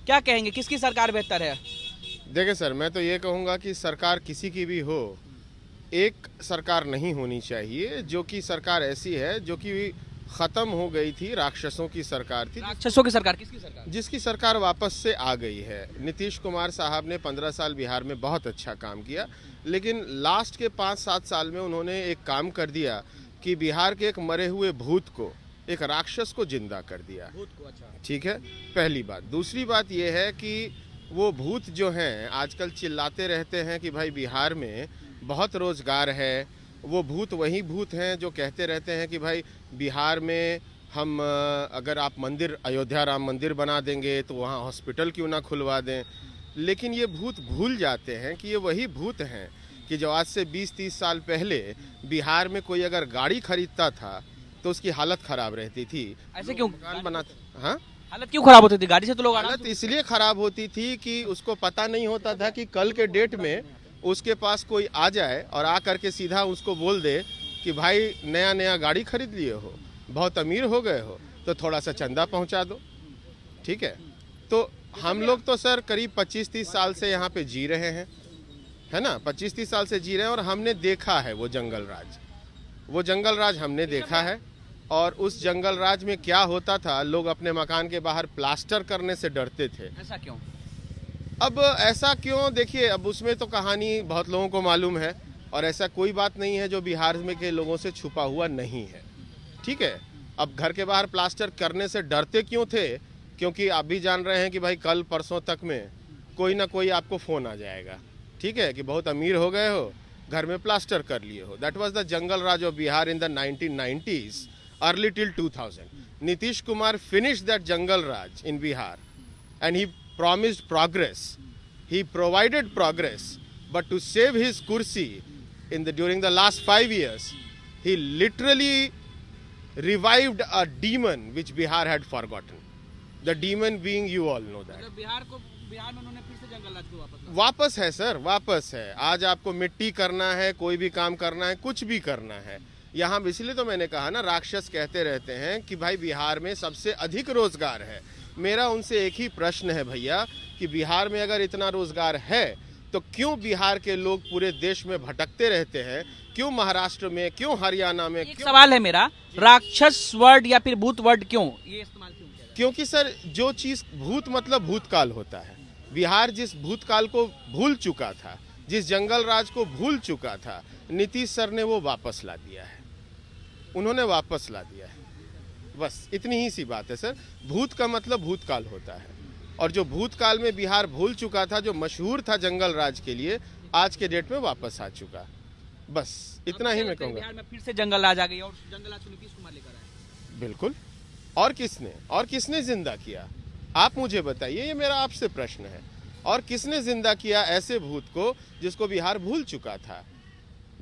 क्या कहेंगे, किसकी सरकार बेहतर है? देखिए सर, मैं तो ये कहूँगा कि सरकार किसी की भी हो, एक सरकार नहीं होनी चाहिए जो कि सरकार ऐसी है जो कि ख़त्म हो गई थी, राक्षसों की सरकार थी, राक्षसों की सरकार, किसकी सरकार? जिसकी सरकार वापस से आ गई है। नीतीश कुमार साहब ने 15 साल बिहार में बहुत अच्छा काम किया, लेकिन लास्ट के 5-7 साल में उन्होंने एक काम कर दिया कि बिहार के एक मरे हुए भूत को, एक राक्षस को जिंदा कर दिया। भूत को, अच्छा। ठीक है, पहली बात। दूसरी बात यह है कि वो भूत जो हैं आजकल चिल्लाते रहते हैं कि भाई बिहार में बहुत रोजगार है। वो भूत वही भूत हैं जो कहते रहते हैं कि भाई बिहार में हम अगर आप मंदिर, अयोध्या राम मंदिर बना देंगे तो वहाँ हॉस्पिटल क्यों ना खुलवा दें। लेकिन ये भूत भूल जाते हैं कि ये वही भूत हैं कि जो आज से 20-30 साल पहले बिहार में कोई अगर गाड़ी खरीदता था तो उसकी हालत खराब रहती थी। ऐसे क्यों? मकान बनाते, हाँ, हालत क्यों खराब होती थी? गाड़ी से तो लोग आराम हालत से- इसलिए खराब होती थी कि उसको पता नहीं होता था कि कल के डेट में उसके पास कोई आ जाए और आ करके सीधा उसको बोल दे कि भाई नया नया गाड़ी खरीद लिए हो, बहुत अमीर हो गए हो, तो थोड़ा सा चंदा पहुंचा दो। ठीक है, तो हम लोग तो सर करीब 25-30 साल से यहाँ पे जी रहे हैं, है ना, 25-30 साल से जी रहे हैं और हमने देखा है वो जंगल राज, वो जंगल राज हमने देखा है। और उस जंगल राज में क्या होता था, लोग अपने मकान के बाहर प्लास्टर करने से डरते थे। ऐसा क्यों? अब ऐसा क्यों, देखिए अब उसमें तो कहानी बहुत लोगों को मालूम है और ऐसा कोई बात नहीं है जो बिहार में के लोगों से छुपा हुआ नहीं है। ठीक है, अब घर के बाहर प्लास्टर करने से डरते क्यों थे? क्योंकि आप भी जान रहे हैं कि भाई कल परसों तक में कोई ना कोई आपको फ़ोन आ जाएगा, ठीक है, कि बहुत अमीर हो गए हो, घर में प्लास्टर कर लिए हो। That was the jungle Raj of Bihar in the 1990s, early till 2000. Nitish Kumar finished that jungle raj in Bihar and he promised progress. He provided progress, but to save his kursi during the last 5 years, he literally revived a demon which Bihar had forgotten. The demon being, you all know that. Bihar में उन्होंने फिर से जंगल राज को वापस है sir, वापस है। आज आपको मिट्टी करना है, कोई भी काम करना है, कुछ भी करना है यहाँ, इसलिए तो मैंने कहा ना, राक्षस कहते रहते हैं कि भाई बिहार में सबसे अधिक रोजगार है। मेरा उनसे एक ही प्रश्न है भैया कि बिहार में अगर इतना रोजगार है तो क्यों बिहार के लोग पूरे देश में भटकते रहते हैं? क्यों महाराष्ट्र में, क्यों हरियाणा में? एक सवाल है मेरा, राक्षस वर्ड या फिर भूत वर्ड क्यों ये इस्तेमाल क्यों किया? क्योंकि सर जो चीज भूत मतलब भूतकाल होता है। बिहार जिस भूतकाल को भूल चुका था, जिस जंगल राज को भूल चुका था, नीतीश सर ने वो वापस ला दिया है, उन्होंने वापस ला दिया है। बस इतनी ही सी बात है सर। भूत का मतलब भूतकाल होता है और जो भूतकाल में बिहार भूल चुका था, जो मशहूर था जंगल राज के लिए, आज के डेट में वापस आ चुका। बस इतना ही मैं कहूँगा। बिहार में फिर से जंगल राज आ गई और जंगल राज को नीतीश कुमार लेकर आए। बिल्कुल। और किसने जिंदा किया? आप मुझे बताइए, ये मेरा आपसे प्रश्न है। और किसने जिंदा किया ऐसे भूत को जिसको बिहार भूल चुका था,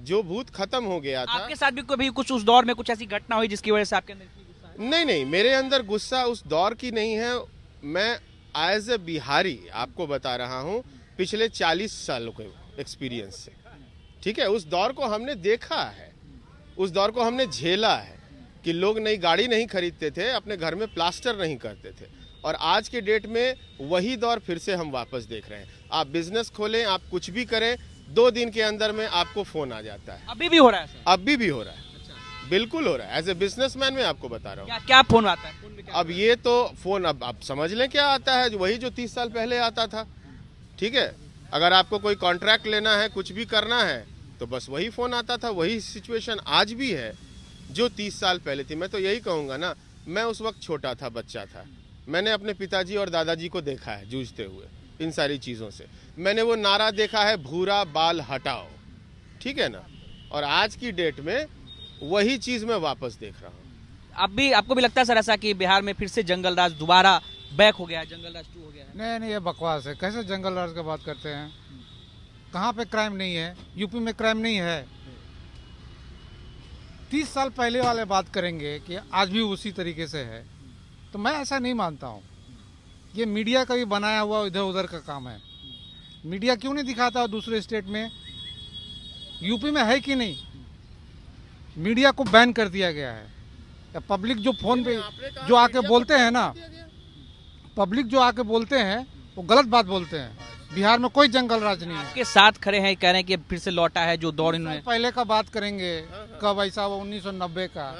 जो भूत खत्म हो गया था? आपके साथ भी कभी कुछ उस दौर में कुछ ऐसी घटना हुई जिसकी वजह से आपके अंदर इतनी गुस्सा है? नहीं, मेरे अंदर गुस्सा उस दौर की नहीं है। मैं एज ए बिहारी आपको बता रहा हूँ, पिछले 40 सालों के एक्सपीरियंस से, ठीक है, उस दौर को हमने देखा है, उस दौर को हमने झेला है कि लोग नई गाड़ी नहीं खरीदते थे, अपने घर में प्लास्टर नहीं करते थे। और आज के डेट में वही दौर फिर से हम वापस देख रहे हैं। आप बिजनेस खोलें, आप कुछ भी करें, 2 दिन के अंदर में आपको फोन आ जाता है। अभी भी हो रहा है सर? अभी भी हो रहा है, बिल्कुल हो रहा है। एज ए बिजनेसमैन मैं आपको बता रहा हूँ। क्या फोन आता है? फोन में क्या अब ये तो फोन, अब समझ लें क्या आता है, वही जो 30 साल पहले आता था। ठीक है, अगर आपको कोई कॉन्ट्रैक्ट लेना है, कुछ भी करना है, तो बस वही फोन आता था। वही सिचुएशन आज भी है जो 30 साल पहले थी। मैं तो यही कहूँगा ना, मैं उस वक्त छोटा था, बच्चा था, मैंने अपने पिताजी और दादाजी को देखा है जूझते हुए इन सारी चीज़ों से। मैंने वो नारा देखा है, भूरा बाल हटाओ, ठीक है ना। और आज की डेट में वही चीज़ मैं वापस देख रहा हूँ। आपको भी लगता है सर ऐसा कि बिहार में फिर से जंगल राज दोबारा बैक हो गया है, जंगल राज 2 हो गया है? नहीं, ये बकवास है। कैसे जंगल राज की बात करते हैं? कहाँ पे क्राइम नहीं है? यूपी में क्राइम नहीं है? 30 साल पहले वाले बात करेंगे कि आज भी उसी तरीके से है, तो मैं ऐसा नहीं मानता हूँ। ये मीडिया का भी बनाया हुआ इधर उधर का काम है। मीडिया क्यों नहीं दिखाता दूसरे स्टेट में? यूपी में है कि नहीं? मीडिया को बैन कर दिया गया है। या पब्लिक जो फोन पे जो आके बोलते हैं ना, पब्लिक जो आके बोलते हैं वो गलत बात बोलते हैं। बिहार में कोई जंगल राज नहीं है। के साथ खड़े हैं, कह रहे हैं कि फिर से लौटा है जो दौर इन्होंने। पहले का बात करेंगे, कब ऐसा वो 1990 का,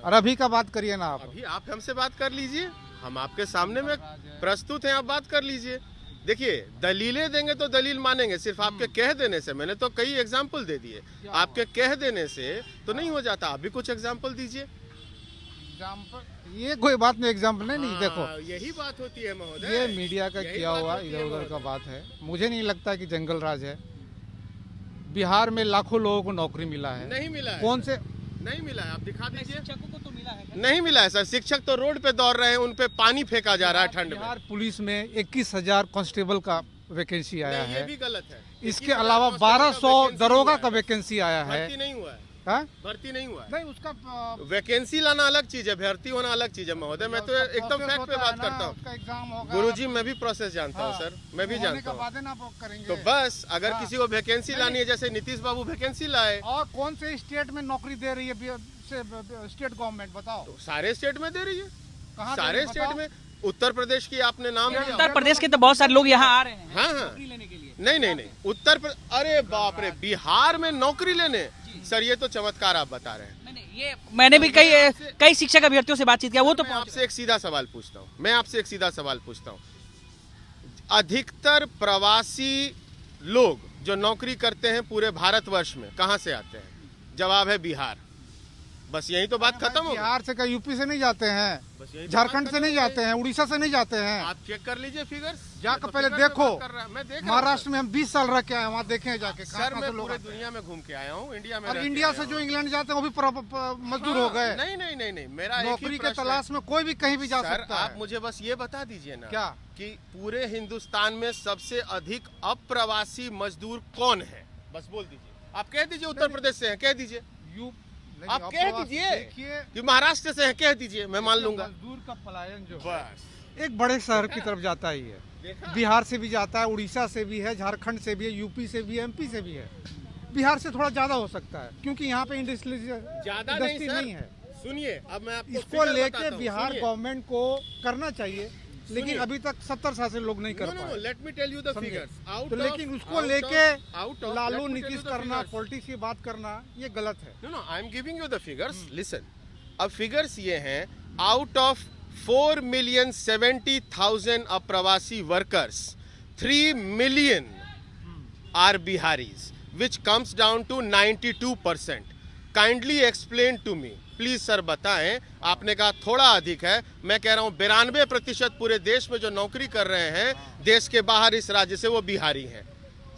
और अभी का बात करिए ना आप। अभी आप हमसे बात कर लीजिए, हम आपके सामने में प्रस्तुत हैं, आप बात कर लीजिए। देखिए, दलीलें देंगे तो दलील मानेंगे, सिर्फ आपके कह देने से, मैंने तो कई एग्जाम्पल दे दिए, आपके कह देने से तो नहीं हो जाता। आप भी कुछ एग्जाम्पल दीजिए। ये कोई बात नहीं, एग्जाम्पल नहीं देखो, यही बात होती है महोदय, ये मीडिया का यही किया बात हुआ होती है इधर उधर महोदय। का बात है। मुझे नहीं लगता कि जंगल राज है। बिहार में लाखों लोगों को नौकरी मिला है। नहीं मिला है, कौन से नहीं मिला है, आप दिखा दीजिए। शिक्षकों को तो मिला है। नहीं मिला है सर, शिक्षक तो रोड पे दौड़ रहे हैं, उन पे पानी फेंका जा रहा है ठंड में। बिहार पुलिस में 21,000 कांस्टेबल का वैकेंसी आया नहीं, ये है। भी गलत है। इसके अलावा 1200 दरोगा का वैकेंसी आया है। भर्ती नहीं हुआ है, हाँ? भर्ती नहीं हुआ है। नहीं, उसका वैकेंसी लाना अलग चीज है, भर्ती होना अलग चीज है महोदय। मैं तो एकदम फैक्ट पे बात करता हूँ उसका एग्जाम होगा। गुरुजी, मैं भी प्रोसेस जानता हूँ सर, मैं भी होने जानता के हूँ। बाद है ना आप करेंगे। तो बस अगर हाँ। किसी को वैकेंसी लानी है, जैसे नीतीश बाबू वैकेंसी लाए, और कौन से स्टेट में नौकरी दे रही है स्टेट गवर्नमेंट, बताओ। तो सारे स्टेट में दे रही है, कहाँ दे सारे रही है, स्टेट बताओ? में। उत्तर प्रदेश की आपने नाम लिया। उत्तर प्रदेश के तो बहुत सारे लोग यहाँ आ रहे हैं हाँ हाँ, नौकरी लेने के लिए। नहीं नहीं नहीं, उत्तर प्रदेश, अरे बाप रे, बिहार में नौकरी लेने, सर ये तो चमत्कार आप बता रहे हैं। नहीं, ये मैंने भी कई शिक्षक अभ्यर्थियों से बातचीत किया, वो तो मैं पहुंच आपसे एक सीधा सवाल पूछता हूँ, मैं आपसे एक सीधा सवाल पूछता हूँ। अधिकतर प्रवासी लोग जो नौकरी करते हैं पूरे भारतवर्ष में कहाँ से आते हैं? जवाब है बिहार। बस यही तो बात खत्म हो गई। बिहार से क्या, यूपी से नहीं जाते हैं, बस यही तो झारखंड बात से नहीं खत्म हो जाते हैं, उड़ीसा से नहीं जाते हैं। गई। आप चेक कर लीजिए फिगर्स, जाकर पहले देखो। मैं देख रहा हूँ महाराष्ट्र में हम 20 साल रह के आए, वहाँ देखे जाके सर। कहाँ मैं से लोग पूरे आते हैं। दुनिया में घूम के आया हूँ, इंडिया में और रह के इंडिया आया से जो हूँ। इंग्लैंड जाते हैं वो भी मजदूर हो गए। नहीं नहीं नहीं नहीं, मेरा एक ही नौकरी के प्रश्न है। तलाश में कोई भी कहीं भी जा सर सकता आप है। मुझे बस ये बता दीजिए ना, क्या? कि पूरे हिंदुस्तान में सबसे अधिक अप्रवासी मजदूर कौन है? बस बोल दीजिए। आप कह दीजिए उत्तर प्रदेश से हैं, कह दीजिए। आप कह दीजिए देखिए, कि महाराष्ट्र से हैं, कह दीजिए, मैं मान लूंगा। मजदूर का पलायन जो है, बस एक बड़े शहर की तरफ जाता ही है। देखा? बिहार से भी जाता है, उड़ीसा से भी है, झारखंड से भी है, यूपी से भी है, एमपी से भी है। बिहार से थोड़ा ज्यादा हो सकता है क्योंकि यहाँ पे इंडस्ट्री ज्यादा नहीं सर, नहीं है। सुनिए अब मैं आपको इसको figure लेके बताता हूँ, बिहार सुनिए। गवर्नमेंट को करना चाहिए, लेकिन सुनिए। अभी तक 70 साल से लोग नहीं कर No, no, no, पाए। let me tell you the समझे? figures. Out तो of- लेकिन उसको out of- लेके out of- Lalu let me tell Nitish you the करना, figures. पॉलिटिक्स की बात करना, ये गलत है। No, no, I am giving you the figures. Listen. अब फिगर्स ये हैं, आउट ऑफ 4,70,000 अप्रवासी workers, 3 million are Biharis, which comes down to 92%. Kindly explain to me. Please sir बताएं, आपने कहा थोड़ा अधिक है, मैं कह रहा हूं 92% पूरे देश में जो नौकरी कर रहे हैं देश के बाहर इस राज्य से, वो बिहारी हैं।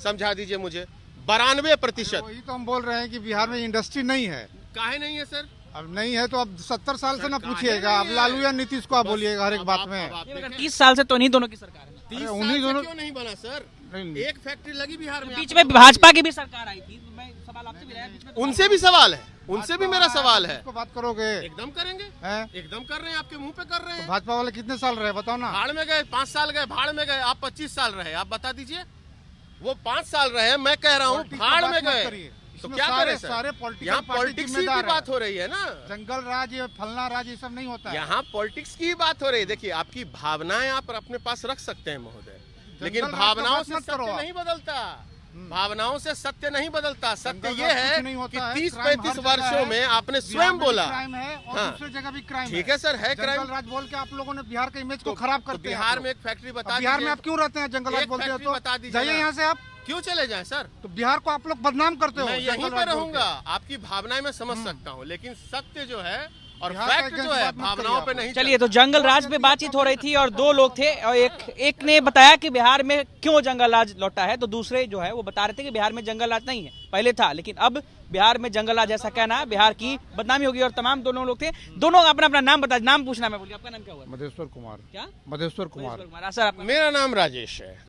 समझा दीजिए मुझे, 92%। वही तो हम बोल रहे हैं कि बिहार में इंडस्ट्री नहीं है। काहे नहीं है सर? अब नहीं है तो अब 70 साल से सर, ना काहे पूछिएगा, नहीं अब है? लालू या नीतीश को आप बस, बोलिएगा हर एक अब बात आप- में। अब आप देखें। 30 साल से तो इन्हीं दोनों की सरकार है ना। 30 अरे साल उन्हीं से दोनों- क्यों नहीं बना सर? नहीं। एक फैक्ट्री लगी बिहार में, बीच आपको में भाजपा की भी सरकार आई थी, तो मैं सवाल आपसे भी रहा है, बीच में तो उनसे भी सवाल है, उनसे भी मेरा सवाल है। इसको बात करोगे, एकदम करेंगे, हैं? एकदम कर रहे हैं, आपके मुंह पे कर रहे तो हैं। भाजपा वाले कितने साल रहे बताओ ना। भाड़ में गए, 5 साल गए, भाड़ में गए। आप 25 साल रहे, आप बता दीजिए। वो 5 साल रहे, मैं कह रहा हूँ पॉलिटिक्स भाड़ की में बात मत गए, करिए। तो इसमें क्या सारे- करें सर? सारे political यहाँ party पॉलिटिक्स की जिम्मेदार भी बात है। हो रही है ना, जंगल राज, ये फलना राज, ये सब नहीं होता है। यहाँ पॉलिटिक्स की बात हो रही है। देखिए, आपकी भावनाएं आप अपने पास रख सकते हैं महोदय, लेकिन राज का भावनाओं बात से मत करो सत्य आप। नहीं बदलता। भावनाओं से सत्य नहीं बदलता। सत्य जंगल ये राज है कुछ नहीं होता कि है, 30-35 crime हर वर्षों जगह में है। आपने बिहार स्वयं में भी बोला। क्राइम है और हाँ। दूसरी जगह भी क्राइम ठीक है सर, है जंगल क्राइम। राज बोल के आप लोगों ने बिहार के इमेज को खराब तो करते हैं। बिहार आप में लोग। एक फैक्ट्री अब बता बिहार में दीजिए। आप क्यों रहते हैं? जंगल राज एक बोलते हो फैक्ट्री बता तो दीजिए जाइए ना। यहाँ से आप। क्यों चले जाएं सर? तो बिहार को आप लोग बदनाम करते हो। मैं यहीं जंगल पे राज बोल के। रहूंगा। आपकी भावनाएं मैं समझ सकता हूँ, लेकिन सत्य जो है और बिहार का फैक्ट against जो है बात मत भावनाओं करिए पे आप। नहीं चलिए, तो जंगल राज पे बातचीत हो रही थी और दो लोग थे, और एक ने बताया कि बिहार में क्यों जंगल राज लौटा है, तो दूसरे जो है वो बता रहे थे कि बिहार में जंगल राज नहीं है, पहले था, लेकिन अब बिहार में जंगल राज ऐसा कहना है बिहार की बदनामी होगी। और तमाम दोनों लोग थे, दोनों अपना अपना नाम बता, नाम पूछना मैं बोलिए, आपका नाम क्या हुआ? मधेश्वर कुमार। क्या? मधेश्वर कुमार। सर, आपका मेरा नाम राजेश है।